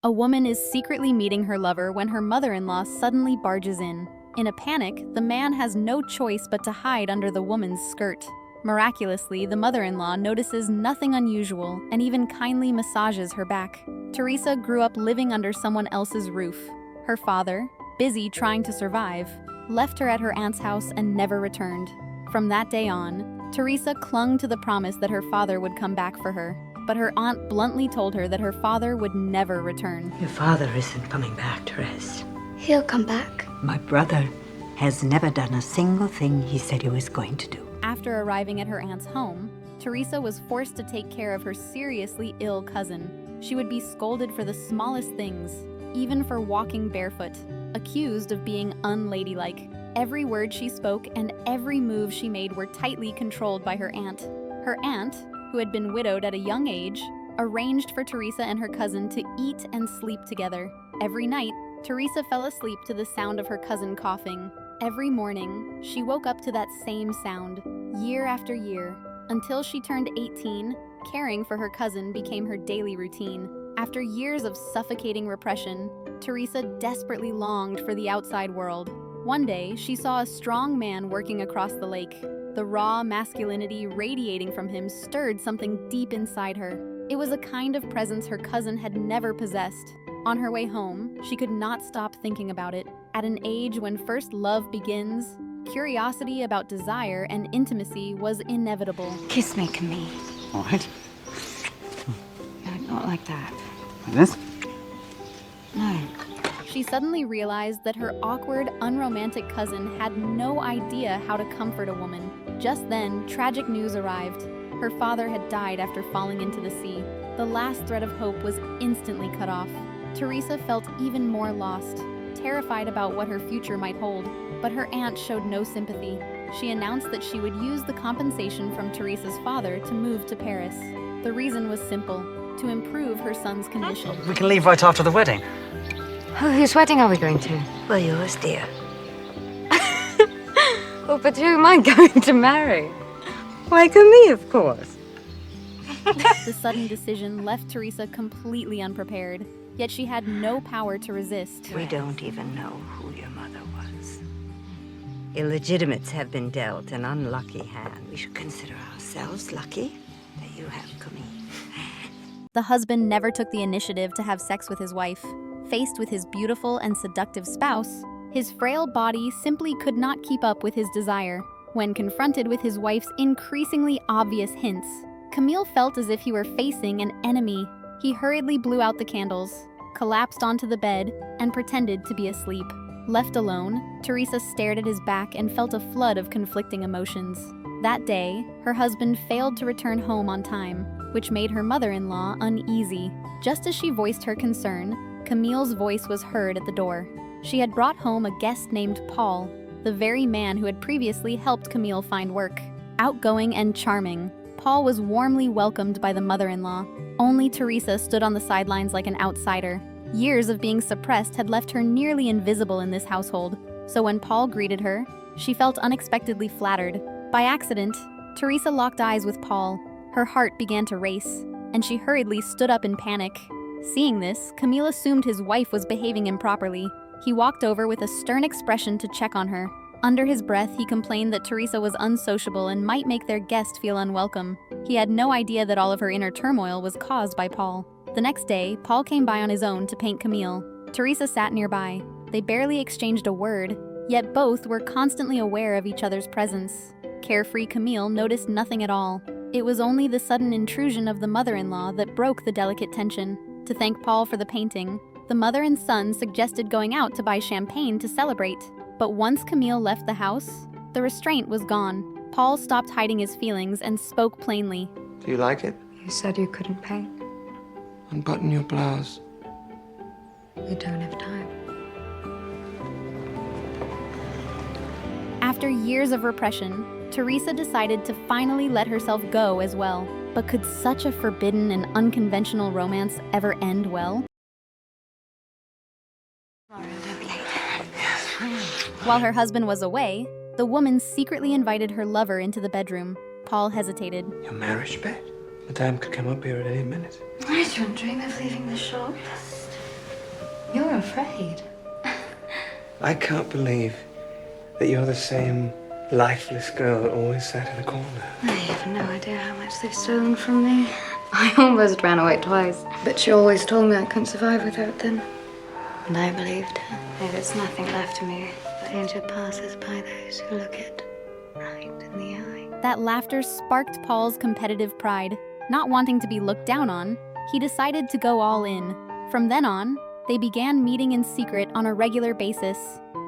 A woman is secretly meeting her lover when her mother-in-law suddenly barges in. In a panic, the man has no choice but to hide under the woman's skirt. Miraculously, the mother-in-law notices nothing unusual and even kindly massages her back. Teresa grew up living under someone else's roof. Her father, busy trying to survive, left her at her aunt's house and never returned. From that day on, Teresa clung to the promise that her father would come back for her. But her aunt bluntly told her that her father would never return. Your father isn't coming back, Therese. He'll come back. My brother has never done a single thing he said he was going to do. After arriving at her aunt's home, Teresa was forced to take care of her seriously ill cousin. She would be scolded for the smallest things, even for walking barefoot, accused of being unladylike. Every word she spoke and every move she made were tightly controlled by her aunt. Her aunt, who had been widowed at a young age, arranged for Teresa and her cousin to eat and sleep together. Every night, Teresa fell asleep to the sound of her cousin coughing. Every morning, she woke up to that same sound, year after year. Until she turned 18, caring for her cousin became her daily routine. After years of suffocating repression, Teresa desperately longed for the outside world. One day, she saw a strong man working across the lake. The raw masculinity radiating from him stirred something deep inside her. It was a kind of presence her cousin had never possessed. On her way home, she could not stop thinking about it. At an age when first love begins, curiosity about desire and intimacy was inevitable. Kiss me, Camille. All right. No, not like that. Like this? No. She suddenly realized that her awkward, unromantic cousin had no idea how to comfort a woman. Just then, tragic news arrived. Her father had died after falling into the sea. The last thread of hope was instantly cut off. Teresa felt even more lost, terrified about what her future might hold. But her aunt showed no sympathy. She announced that she would use the compensation from Teresa's father to move to Paris. The reason was simple: to improve her son's condition. We can leave right after the wedding. Oh, whose wedding are we going to? Well, yours, dear. Oh, but who am I going to marry? Why, Camille, of course. The sudden decision left Teresa completely unprepared, yet she had no power to resist. We don't even know who your mother was. Illegitimates have been dealt an unlucky hand. We should consider ourselves lucky that you have Camille. The husband never took the initiative to have sex with his wife. Faced with his beautiful and seductive spouse, his frail body simply could not keep up with his desire. When confronted with his wife's increasingly obvious hints, Camille felt as if he were facing an enemy. He hurriedly blew out the candles, collapsed onto the bed, and pretended to be asleep. Left alone, Teresa stared at his back and felt a flood of conflicting emotions. That day, her husband failed to return home on time, which made her mother-in-law uneasy. Just as she voiced her concern, Camille's voice was heard at the door. She had brought home a guest named Paul, the very man who had previously helped Camille find work. Outgoing and charming, Paul was warmly welcomed by the mother-in-law. Only Teresa stood on the sidelines like an outsider. Years of being suppressed had left her nearly invisible in this household, so when Paul greeted her, she felt unexpectedly flattered. By accident, Teresa locked eyes with Paul. Her heart began to race, and she hurriedly stood up in panic. Seeing this, Camille assumed his wife was behaving improperly. He walked over with a stern expression to check on her. Under his breath, he complained that Teresa was unsociable and might make their guest feel unwelcome. He had no idea that all of her inner turmoil was caused by Paul. The next day, Paul came by on his own to paint Camille. Teresa sat nearby. They barely exchanged a word, yet both were constantly aware of each other's presence. Carefree Camille noticed nothing at all. It was only the sudden intrusion of the mother-in-law that broke the delicate tension. To thank Paul for the painting, the mother and son suggested going out to buy champagne to celebrate. But once Camille left the house, the restraint was gone. Paul stopped hiding his feelings and spoke plainly. Do you like it? You said you couldn't paint. Unbutton your blouse. We don't have time. After years of repression, Teresa decided to finally let herself go as well. But could such a forbidden and unconventional romance ever end well? While her husband was away, the woman secretly invited her lover into the bedroom. Paul hesitated. Your marriage bed? Madame could come up here at any minute. I don't dream of leaving the shop. afraid. I can't believe that you're the same lifeless girl that always sat in the corner. I have no idea how much they've stolen from me. I almost ran away twice, but she always told me I couldn't survive without them. And I believed her. There's nothing left of me. Danger passes by those who look it right in the eye. That laughter sparked Paul's competitive pride. Not wanting to be looked down on, he decided to go all in. From then on, they began meeting in secret on a regular basis.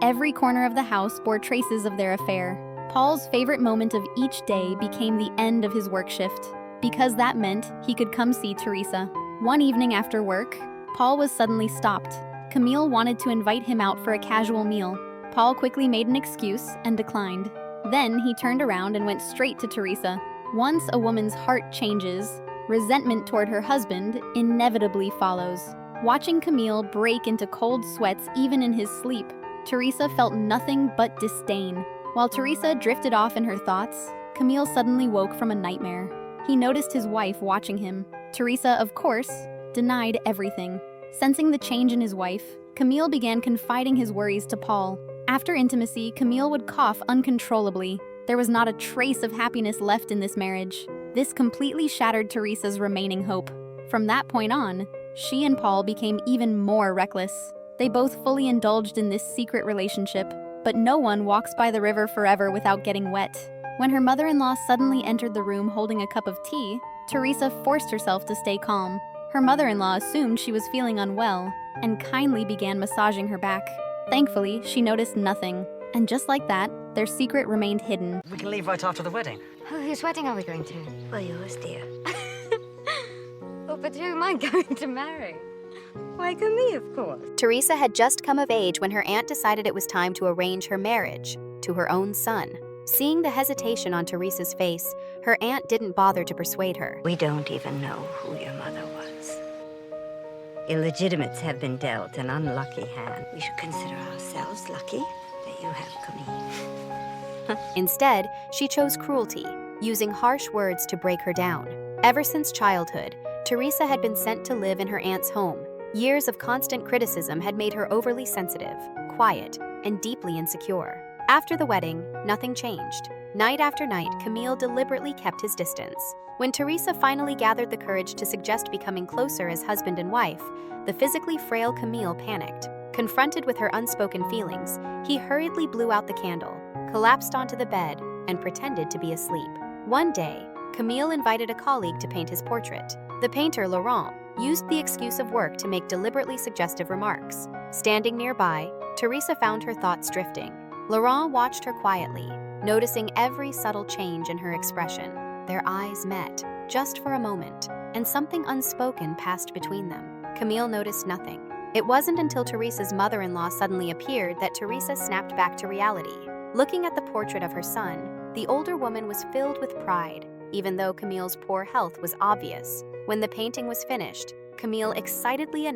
Every corner of the house bore traces of their affair. Paul's favorite moment of each day became the end of his work shift, because that meant he could come see Teresa. One evening after work, Paul was suddenly stopped. Camille wanted to invite him out for a casual meal. Paul quickly made an excuse and declined. Then he turned around and went straight to Teresa. Once a woman's heart changes, resentment toward her husband inevitably follows. Watching Camille break into cold sweats even in his sleep, Teresa felt nothing but disdain. While Teresa drifted off in her thoughts, Camille suddenly woke from a nightmare. He noticed his wife watching him. Teresa, of course, denied everything. Sensing the change in his wife, Camille began confiding his worries to Paul. After intimacy, Camille would cough uncontrollably. There was not a trace of happiness left in this marriage. This completely shattered Teresa's remaining hope. From that point on, she and Paul became even more reckless. They both fully indulged in this secret relationship, but no one walks by the river forever without getting wet. When her mother-in-law suddenly entered the room holding a cup of tea, Teresa forced herself to stay calm. Her mother-in-law assumed she was feeling unwell and kindly began massaging her back. Thankfully, she noticed nothing, and just like that, their secret remained hidden. We can leave right after the wedding. Oh, whose wedding are we going to? Well, yours, dear. Oh, but who am I going to marry? Why, Camille, of course. Teresa had just come of age when her aunt decided it was time to arrange her marriage to her own son. Seeing the hesitation on Teresa's face, her aunt didn't bother to persuade her. We don't even know who your mother was. Illegitimates have been dealt an unlucky hand. We should consider ourselves lucky that you have Camille. Instead, she chose cruelty, using harsh words to break her down. Ever since childhood, Teresa had been sent to live in her aunt's home. Years of constant criticism had made her overly sensitive, quiet, and deeply insecure. After the wedding, nothing changed. Night after night, Camille deliberately kept his distance. When Teresa finally gathered the courage to suggest becoming closer as husband and wife, the physically frail Camille panicked. Confronted with her unspoken feelings, he hurriedly blew out the candle, collapsed onto the bed, and pretended to be asleep. One day, Camille invited a colleague to paint his portrait. The painter, Laurent, used the excuse of work to make deliberately suggestive remarks. Standing nearby, Teresa found her thoughts drifting. Laurent watched her quietly, noticing every subtle change in her expression. Their eyes met, just for a moment, and something unspoken passed between them. Camille noticed nothing. It wasn't until Teresa's mother-in-law suddenly appeared that Teresa snapped back to reality. Looking at the portrait of her son, the older woman was filled with pride, even though Camille's poor health was obvious. When the painting was finished, Camille excitedly announced